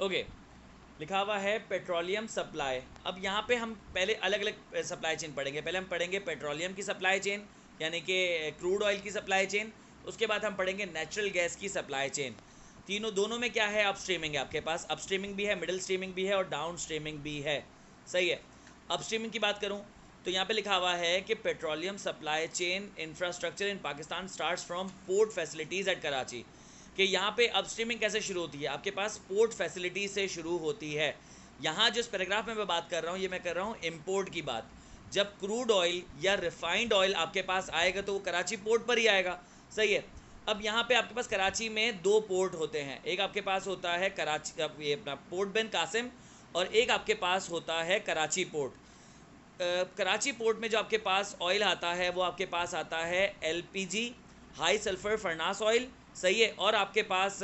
Okay, लिखा हुआ है पेट्रोलियम सप्लाई। अब यहाँ पे हम पहले अलग अलग सप्लाई चेन पढ़ेंगे। पहले हम पढ़ेंगे पेट्रोलियम की सप्लाई चेन, यानी कि क्रूड ऑयल की सप्लाई चेन। उसके बाद हम पढ़ेंगे नेचुरल गैस की सप्लाई चेन। तीनों दोनों में क्या है, अप स्ट्रीमिंग है आपके पास। अप स्ट्रीमिंग भी है, मिडिल स्ट्रीमिंग भी है और डाउन स्ट्रीमिंग भी है। सही है। अप स्ट्रीमिंग की बात करूँ तो यहाँ पे लिखा हुआ है कि petroleum supply chain infrastructure in Pakistan starts from port facilities at Karachi. कि यहाँ पे अपस्ट्रीमिंग कैसे शुरू होती है, आपके पास पोर्ट फैसिलिटी से शुरू होती है। यहाँ जिस पैराग्राफ में मैं बात कर रहा हूँ, ये मैं कर रहा हूँ इम्पोर्ट की बात। जब क्रूड ऑयल या रिफाइंड ऑयल आपके पास आएगा तो वो कराची पोर्ट पर ही आएगा। सही है। अब यहाँ पे आपके पास कराची में दो पोर्ट होते हैं। एक आपके पास होता है कराची, ये अपना पोर्ट बिन कासिम, और एक आपके पास होता है कराची पोर्ट। कराची पोर्ट में जो आपके पास ऑयल आता है वो आपके पास आता है LPG, high sulphur furnace oil. सही है। और आपके पास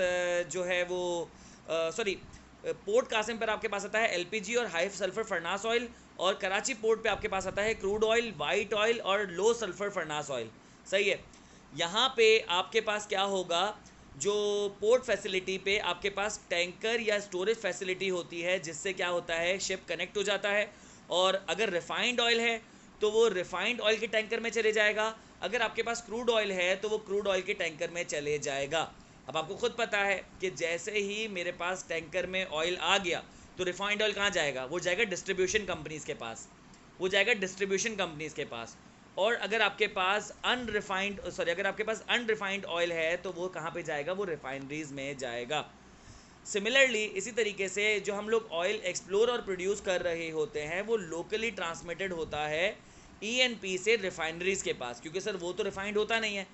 जो है वो सॉरी, पोर्ट कासिम पर आपके पास आता है एलपीजी और हाई सल्फर फर्नास ऑयल, और कराची पोर्ट पे आपके पास आता है क्रूड ऑयल, वाइट ऑयल और लो सल्फर फर्नास ऑयल। सही है। यहाँ पे आपके पास क्या होगा, जो पोर्ट फैसिलिटी पे आपके पास टैंकर या स्टोरेज फैसिलिटी होती है, जिससे क्या होता है, शिप कनेक्ट हो जाता है। और अगर रिफाइंड ऑयल है तो वो रिफाइंड ऑयल के टैंकर में चले जाएगा। अगर आपके पास क्रूड ऑयल है तो वो क्रूड ऑयल के टैंकर में चले जाएगा। अब आपको खुद पता है कि जैसे ही मेरे पास टैंकर में ऑयल आ गया तो रिफाइंड ऑयल कहाँ जाएगा, वो जाएगा डिस्ट्रीब्यूशन कंपनीज़ के पास। वो जाएगा डिस्ट्रीब्यूशन कंपनीज़ के पास। और अगर आपके पास अनरिफाइंड ऑयल है तो वो कहाँ पे जाएगा, वो रिफाइनरीज में जाएगा। सिमिलरली इसी तरीके से जो हम लोग ऑयल एक्सप्लोर और प्रोड्यूस कर रहे होते हैं वो लोकली ट्रांसमिटेड होता है ईएनपी से रिफाइनरीज के पास, क्योंकि सर वो तो रिफाइंड होता नहीं है,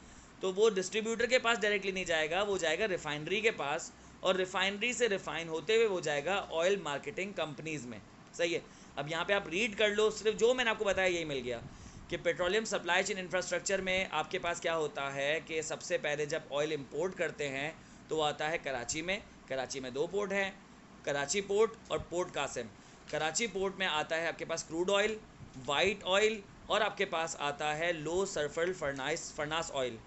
तो वो डिस्ट्रीब्यूटर के पास डायरेक्टली नहीं जाएगा, वो जाएगा रिफाइनरी के पास, और रिफाइनरी से रिफाइन होते हुए वो जाएगा ऑयल मार्केटिंग कंपनीज़ में। सही है। अब यहाँ पे आप रीड कर लो, सिर्फ जो मैंने आपको बताया यही मिल गया कि पेट्रोलियम सप्लाई चेन इंफ्रास्ट्रक्चर में आपके पास क्या होता है कि सबसे पहले जब ऑयल इंपोर्ट करते हैं तो वो आता है कराची में। कराची में दो पोर्ट हैं, कराची पोर्ट और पोर्ट कासिम। कराची पोर्ट में आता है आपके पास क्रूड ऑयल, वाइट ऑयल, और आपके पास आता है लो सल्फर फर्नास ऑयल।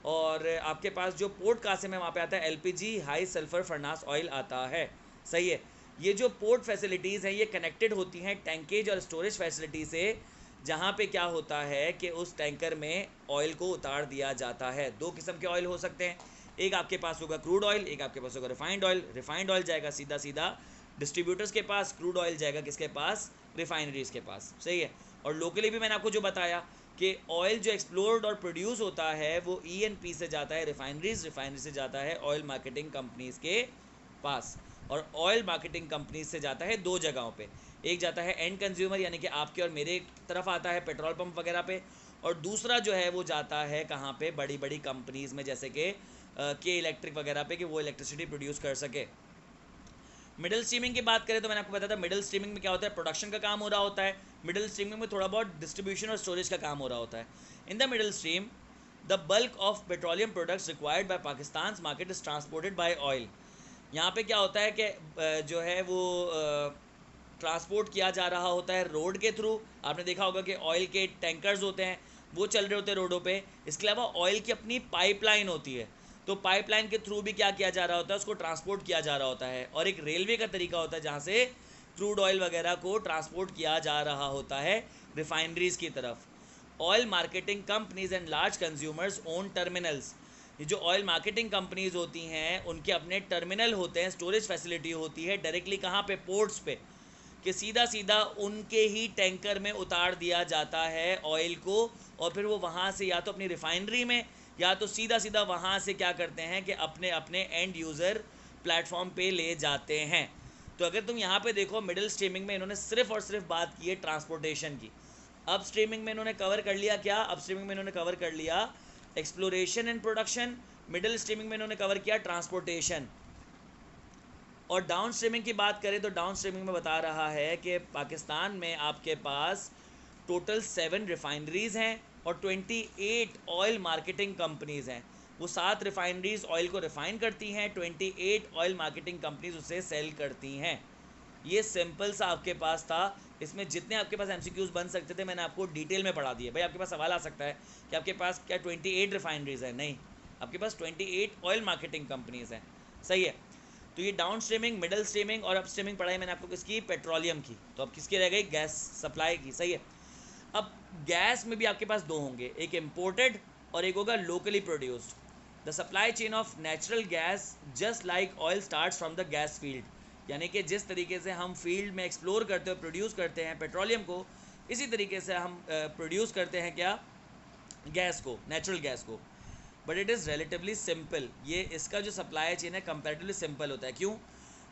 और आपके पास जो पोर्ट कासिम है वहाँ पे आता है LPG, high sulphur furnace oil आता है। सही है। ये जो पोर्ट फैसिलिटीज़ हैं ये कनेक्टेड होती हैं टैंकेज और स्टोरेज फैसिलिटी से, जहाँ पे क्या होता है कि उस टैंकर में ऑयल को उतार दिया जाता है। दो किस्म के ऑयल हो सकते हैं, एक आपके पास होगा क्रूड ऑयल, एक आपके पास होगा रिफाइंड ऑयल। रिफाइंड ऑयल जाएगा सीधा सीधा डिस्ट्रीब्यूटर्स के पास, क्रूड ऑयल जाएगा किसके पास, रिफाइनरीज के पास। सही है। और लोकली भी मैंने आपको जो बताया कि ऑयल जो एक्सप्लोर्ड और प्रोड्यूस होता है वो ईएनपी से जाता है रिफाइनरीज, रिफाइनरी से जाता है ऑयल मार्केटिंग कंपनीज़ के पास। और ऑयल मार्केटिंग कंपनीज से जाता है दो जगहों पे, एक जाता है एंड कंज्यूमर यानी कि आपके और मेरे तरफ आता है पेट्रोल पंप वगैरह पे, और दूसरा जो है वो जाता है कहाँ पे, बड़ी बड़ी कंपनीज़ में, जैसे कि के इलेक्ट्रिक वगैरह पे, कि वो इलेक्ट्रिसिटी प्रोड्यूस कर सके। मिडिल स्ट्रीमिंग की बात करें तो मैंने आपको बताया था मिडिल स्ट्रीमिंग में क्या होता है, प्रोडक्शन का काम हो रहा होता है। मिडिल स्ट्रीमिंग में थोड़ा बहुत डिस्ट्रीब्यूशन और स्टोरेज का काम हो रहा होता है। In the middle stream the bulk of petroleum products required by Pakistan market is transported by oil. यहाँ पे क्या होता है कि जो है वो ट्रांसपोर्ट किया जा रहा होता है रोड के थ्रू। आपने देखा होगा कि ऑयल के टैंकर्स होते हैं वो चल रहे होते हैं रोडों पे। इसके अलावा ऑयल की अपनी पाइपलाइन होती है, तो पाइपलाइन के थ्रू भी क्या किया जा रहा होता है, उसको ट्रांसपोर्ट किया जा रहा होता है। और एक रेलवे का तरीका होता है जहाँ से क्रूड ऑयल वगैरह को ट्रांसपोर्ट किया जा रहा होता है रिफाइनरीज की तरफ। Oil marketing companies and large consumers own terminals. ये जो ऑयल मार्केटिंग कंपनीज होती हैं उनके अपने टर्मिनल होते हैं, स्टोरेज फैसिलिटी होती है डायरेक्टली कहाँ पे, पोर्ट्स पे, कि सीधा सीधा उनके ही टैंकर में उतार दिया जाता है ऑयल को, और फिर वो वहाँ से या तो अपनी रिफाइनरी में या तो सीधा सीधा वहाँ से क्या करते हैं कि अपने अपने एंड यूज़र प्लेटफॉर्म पे ले जाते हैं। तो अगर तुम यहाँ पे देखो मिडिल स्ट्रीमिंग में इन्होंने सिर्फ और सिर्फ बात की है ट्रांसपोर्टेशन की। अब स्ट्रीमिंग में इन्होंने कवर कर लिया क्या, अब स्ट्रीमिंग में इन्होंने कवर कर लिया exploration and production. Middle streaming में इन्होंने कवर किया ट्रांसपोर्टेशन। और डाउन स्ट्रीमिंग की बात करें तो डाउन स्ट्रीमिंग में बता रहा है कि पाकिस्तान में आपके पास टोटल 7 रिफाइनरीज़ हैं और 28 ऑयल मार्केटिंग कंपनीज़ हैं। वो 7 रिफाइनरीज़ ऑयल को रिफ़ाइन करती हैं, 28 ऑयल मार्केटिंग कंपनीज़ उसे सेल करती हैं। ये सिंपल सा आपके पास था। इसमें जितने आपके पास एमसीक्यूज़ बन सकते थे मैंने आपको डिटेल में पढ़ा दिए। भाई आपके पास सवाल आ सकता है कि आपके पास क्या 28 रिफाइनरीज़ हैं, नहीं, आपके पास 28 ऑयल मार्केटिंग कंपनीज़ हैं। सही है। तो ये डाउन स्ट्रीमिंग, मिडल स्ट्रीमिंग और अप स्ट्रीमिंग पढ़ाई मैंने आपको किसकी, पेट्रोलियम की। तो अब किसकी रह गई, गैस सप्लाई की, सही है। अब गैस में भी आपके पास दो होंगे, एक इम्पोर्टेड और एक होगा locally produced. The supply chain of natural gas just like oil starts from the gas field, यानी कि जिस तरीके से हम फील्ड में एक्सप्लोर करते हो, प्रोड्यूस करते हैं पेट्रोलियम को, इसी तरीके से हम प्रोड्यूस करते हैं क्या, गैस को, नेचुरल गैस को। But it is relatively simple, ये इसका जो सप्लाई चेन है कंपैरेटिवली सिंपल होता है। क्यों?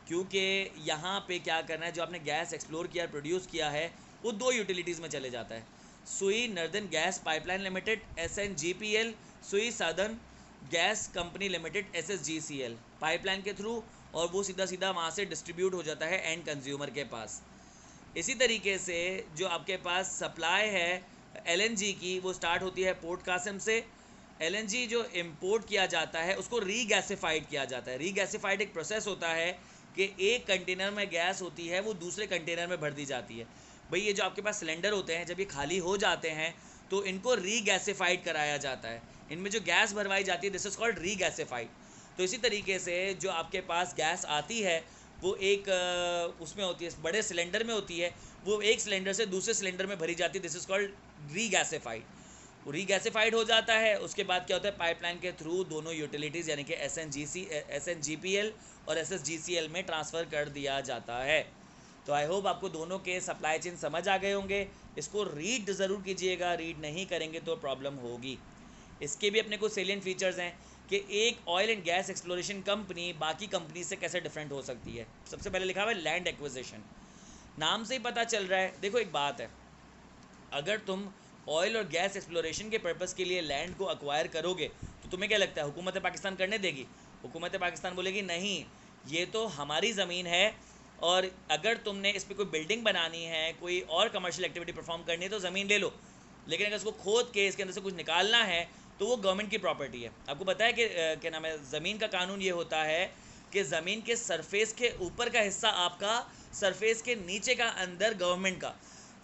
क्योंकि यहाँ पे क्या करना है, जो आपने गैस एक्सप्लोर किया, प्रोड्यूस किया है, वो दो यूटिलिटीज़ में चले जाता है। सुई northern gas pipeline limited SNGPL, सुई southern gas company limited SSGCL, pipeline के थ्रू, और वो सीधा सीधा वहाँ से डिस्ट्रीब्यूट हो जाता है एंड कंज्यूमर के पास। इसी तरीके से जो आपके पास सप्लाई है LNG की, वो स्टार्ट होती है पोर्ट कासिम से। LNG जो इम्पोर्ट किया जाता है उसको रीगैसिफाइड किया जाता है। रीगैसिफाइड एक प्रोसेस होता है कि एक कंटेनर में गैस होती है, वो दूसरे कंटेनर में भर दी जाती है। भाई ये जो आपके पास सिलेंडर होते हैं, जब ये खाली हो जाते हैं तो इनको रीगैसिफाइड कराया जाता है, इनमें जो गैस भरवाई जाती है, दिस इज़ कॉल्ड रीगैसिफाइड। तो इसी तरीके से जो आपके पास गैस आती है वो एक उसमें होती है, बड़े सिलेंडर में होती है, वो एक सिलेंडर से दूसरे सिलेंडर में भरी जाती है, दिस इज़ कॉल्ड रीगैसिफाइड। वो रीगैसिफाइड हो जाता है, उसके बाद क्या होता है, पाइपलाइन के थ्रू दोनों यूटिलिटीज़ यानी कि SNGPL और SSGCL में ट्रांसफ़र कर दिया जाता है। तो आई होप आपको दोनों के सप्लाई चेन समझ आ गए होंगे। इसको रीड ज़रूर कीजिएगा, रीड नहीं करेंगे तो प्रॉब्लम होगी। इसके भी अपने कुछ सेलियंट फीचर्स हैं कि एक oil and gas exploration company बाकी कंपनी से कैसे डिफरेंट हो सकती है। सबसे पहले लिखा हुआ है लैंड एक्विजिशन, नाम से ही पता चल रहा है। देखो एक बात है, अगर तुम ऑयल और गैस एक्सप्लोरेशन के पर्पज़ के लिए लैंड को अक्वायर करोगे तो तुम्हें क्या लगता है हुकूमत पाकिस्तान करने देगी? हुकूमत पाकिस्तान बोलेगी नहीं, ये तो हमारी ज़मीन है, और अगर तुमने इस पर कोई बिल्डिंग बनानी है, कोई और कमर्शियल एक्टिविटी परफॉर्म करनी है तो ज़मीन ले लो, लेकिन अगर इसको खोद के इसके अंदर से कुछ निकालना है तो वो गवर्नमेंट की प्रॉपर्टी है। आपको पता है कि क्या नाम है, ज़मीन का कानून ये होता है कि ज़मीन के सरफेस के ऊपर का हिस्सा आपका, सरफेस के नीचे का अंदर गवर्नमेंट का।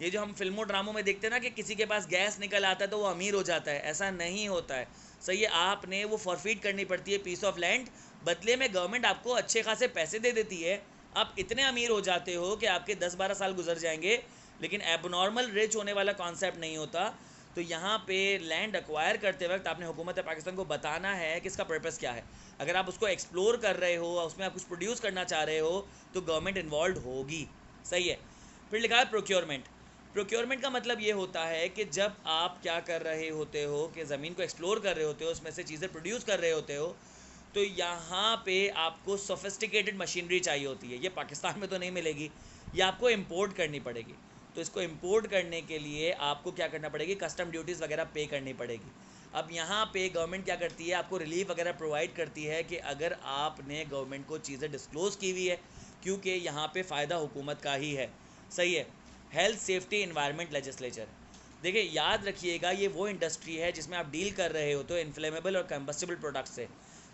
ये जो हम फिल्मों ड्रामों में देखते हैं ना कि किसी के पास गैस निकल आता है तो वो अमीर हो जाता है, ऐसा नहीं होता है। सही है, आपने वो फॉरफीट करनी पड़ती है पीस ऑफ लैंड, बदले में गवर्नमेंट आपको अच्छे खासे पैसे दे देती है। आप इतने अमीर हो जाते हो कि आपके 10-12 साल गुजर जाएंगे, लेकिन एबनॉर्मल रिच होने वाला कॉन्सेप्ट नहीं होता। तो यहाँ पे लैंड एक्वायर करते वक्त आपने हुकूमत पाकिस्तान को बताना है कि इसका पर्पस क्या है। अगर आप उसको एक्सप्लोर कर रहे हो, उसमें आप कुछ प्रोड्यूस करना चाह रहे हो, तो गवर्नमेंट इन्वॉल्व होगी। सही है। फिर लिखा है प्रोक्योरमेंट। प्रोक्योरमेंट का मतलब ये होता है कि जब आप क्या कर रहे होते हो कि ज़मीन को एक्सप्लोर कर रहे होते हो, उसमें से चीज़ें प्रोड्यूस कर रहे होते हो, तो यहाँ पे आपको सोफिस्टिकेटेड मशीनरी चाहिए होती है। ये पाकिस्तान में तो नहीं मिलेगी, ये आपको इंपोर्ट करनी पड़ेगी। तो इसको इंपोर्ट करने के लिए आपको क्या करना पड़ेगी, कस्टम ड्यूटीज़ वगैरह पे करनी पड़ेगी। अब यहाँ पे गवर्नमेंट क्या करती है, आपको रिलीफ वगैरह प्रोवाइड करती है कि अगर आपने गवर्नमेंट को चीज़ें डिस्क्लोज़ की हुई है, क्योंकि यहाँ पे फ़ायदा हुकूमत का ही है। सही है। हेल्थ सेफ्टी इन्वायरमेंट लेजिस्लेचर, देखिए याद रखिएगा ये वो इंडस्ट्री है जिसमें आप डील कर रहे हो तो इन्फ्लेमेबल और कंबस्टिबल प्रोडक्ट्स से,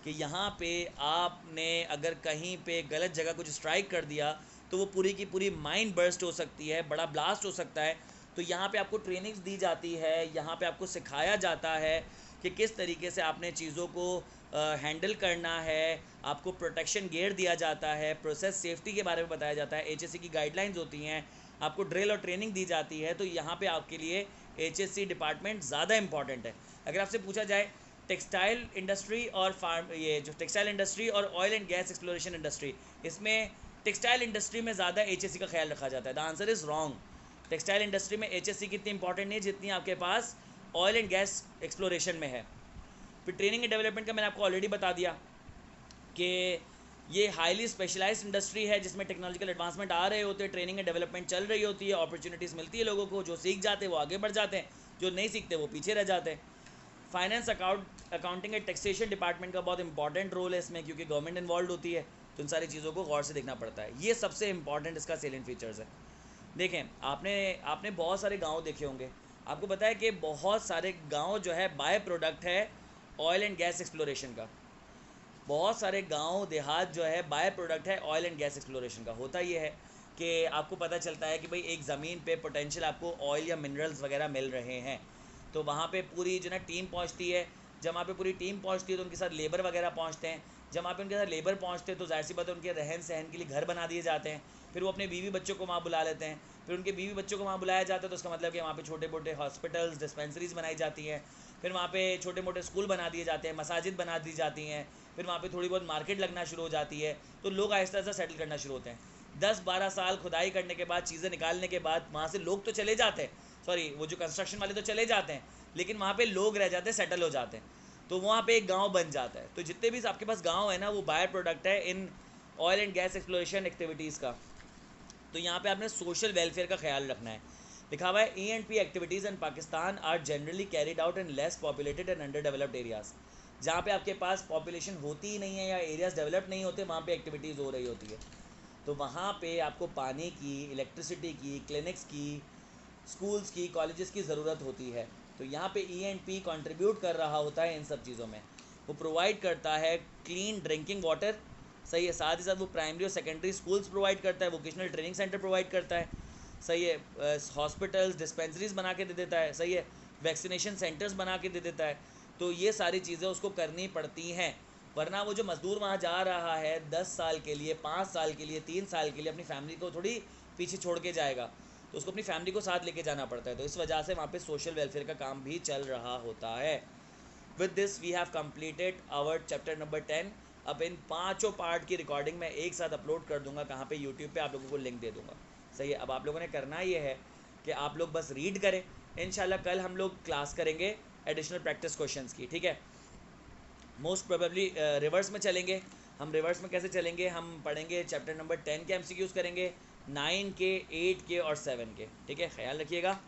कि यहाँ पे आपने अगर कहीं पे गलत जगह कुछ स्ट्राइक कर दिया तो वो पूरी की पूरी माइन बर्स्ट हो सकती है, बड़ा ब्लास्ट हो सकता है। तो यहाँ पे आपको ट्रेनिंग्स दी जाती है, यहाँ पे आपको सिखाया जाता है कि किस तरीके से आपने चीज़ों को हैंडल करना है, आपको प्रोटेक्शन गियर दिया जाता है, प्रोसेस सेफ्टी के बारे में बताया जाता है, HSE की गाइडलाइंस होती हैं, आपको ड्रिल और ट्रेनिंग दी जाती है। तो यहाँ पे आपके लिए HSE डिपार्टमेंट ज़्यादा इंपॉर्टेंट है। अगर आपसे पूछा जाए टेक्सटाइल इंडस्ट्री और फार्म, ये जो टेक्सटाइल इंडस्ट्री और oil and gas exploration industry, इसमें टेक्सटाइल इंडस्ट्री में ज़्यादा HSE का ख्याल रखा जाता है। The answer is wrong. Textile industry में HSE कितनी इंपॉर्टेंट नहीं जितनी आपके पास ऑयल एंड गैस एक्सप्लोरेशन में है। फिर ट्रेनिंग एंड डेवलपमेंट का मैंने आपको ऑलरेडी बता दिया कि ये हाईली स्पेशलाइज्ड इंडस्ट्री है जिसमें टेक्नोलॉजिकल एडवांसमेंट आ रहे होते हैं, ट्रेनिंग एंड डेवलपमेंट चल रही होती है, अपॉर्चुनिटीज़ मिलती है लोगों को, जो सीख जाते हैं वो आगे बढ़ जाते हैं, जो नहीं सीखते वो पीछे रह जाते हैं। Finance accounting and taxation department का बहुत इंपॉर्टेंट रोल है इसमें, क्योंकि गवर्नमेंट इन्वॉल्व होती है, तो इन सारी चीज़ों को गौर से देखना पड़ता है। ये सबसे इंपॉर्टेंट इसका सेलिएंट फीचर्स है। देखें, आपने बहुत सारे गांव देखे होंगे, आपको पता है कि बहुत सारे गांव जो है बाय प्रोडक्ट है ऑयल एंड गैस एक्सप्लोरेशन का। बहुत सारे गांव देहात जो है बाय प्रोडक्ट है ऑयल एंड गैस एक्सप्लोरेशन का। होता ये है कि आपको पता चलता है कि भाई एक ज़मीन पे पोटेंशियल आपको ऑयल या मिनरल्स वगैरह मिल रहे हैं, तो वहाँ पे पूरी जो ना टीम पहुँचती है। जब वहाँ पे पूरी टीम पहुँचती है तो उनके साथ लेबर वगैरह पहुँचते हैं। जब वहाँ पे उनके साथ लेबर पहुँचते तो जाहिर सी बात है उनके रहन सहन के लिए घर बना दिए जाते हैं, फिर वो अपने बीवी बच्चों को वहाँ बुला लेते हैं, फिर उनके बीवी बच्चों को वहाँ बुलाया जाता है तो उसका मतलब कि वहाँ पे छोटे मोटे हॉस्पिटल्स डिस्पेंसरीज बनाई जाती हैं, फिर वहाँ पे छोटे मोटे स्कूल बना दिए जाते हैं, मसाजिद बना दी जाती हैं, फिर वहाँ पे थोड़ी बहुत मार्केट लगना शुरू हो जाती है, तो लोग आहिस्ता आहिस्ता सेटल करना शुरू होते हैं। 10-12 साल खुदाई करने के बाद, चीज़ें निकालने के बाद वहाँ से लोग तो चले जाते हैं, सॉरी वो जो कंस्ट्रक्शन वाले तो चले जाते हैं, लेकिन वहाँ पे लोग रह जाते हैं, सेटल हो जाते हैं, तो वहाँ पे एक गांव बन जाता है। तो जितने भी आपके पास गांव है ना, वो बाय प्रोडक्ट है in oil and gas exploration activities का। तो यहाँ पे आपने सोशल वेलफेयर का ख्याल रखना है। लिखा हुआ है E&P activities in Pakistan are generally carried out in less populated and under developed areas. जहाँ पे आपके पास पॉपुलेशन होती ही नहीं है या एरियाज़ डेवलप नहीं होते, वहाँ पे एक्टिविटीज़ हो रही होती है। तो वहाँ पे आपको पानी की, इलेक्ट्रिसिटी की, क्लिनिक्स की, स्कूल्स की, कॉलेजेस की ज़रूरत होती है। तो यहाँ पे E&P कंट्रीब्यूट कर रहा होता है इन सब चीज़ों में। वो प्रोवाइड करता है क्लीन ड्रिंकिंग वाटर, सही है, साथ ही साथ वो प्राइमरी और सेकेंडरी स्कूल्स प्रोवाइड करता है, वोकेशनल ट्रेनिंग सेंटर प्रोवाइड करता है, सही है, हॉस्पिटल्स डिस्पेंसरीज बना के दे देता है, सही है, वैक्सीनेशन सेंटर्स बना के दे देता है। तो ये सारी चीज़ें उसको करनी पड़ती हैं, वरना वो जो मज़दूर वहाँ जा रहा है 10 साल के लिए, 5 साल के लिए, 3 साल के लिए, अपनी फैमिली को थोड़ी पीछे छोड़ के जाएगा, तो उसको अपनी फैमिली को साथ लेके जाना पड़ता है। तो इस वजह से वहाँ पे सोशल वेलफेयर का काम भी चल रहा होता है। With this we have completed our chapter number 10। अब इन 5 पार्ट की रिकॉर्डिंग मैं एक साथ अपलोड कर दूंगा, कहाँ पे, यूट्यूब पे, आप लोगों को लिंक दे दूंगा, सही है। अब आप लोगों ने करना ये है कि आप लोग बस रीड करें। इंशाल्लाह कल हम लोग क्लास करेंगे एडिशनल प्रैक्टिस क्वेश्चंस की, ठीक है। मोस्ट प्रोबेबली रिवर्स में चलेंगे। हम रिवर्स में कैसे चलेंगे, हम पढ़ेंगे चैप्टर नंबर 10 के MCQs करेंगे, 9 के, 8 के और 7 के, ठीक है। ख्याल रखिएगा।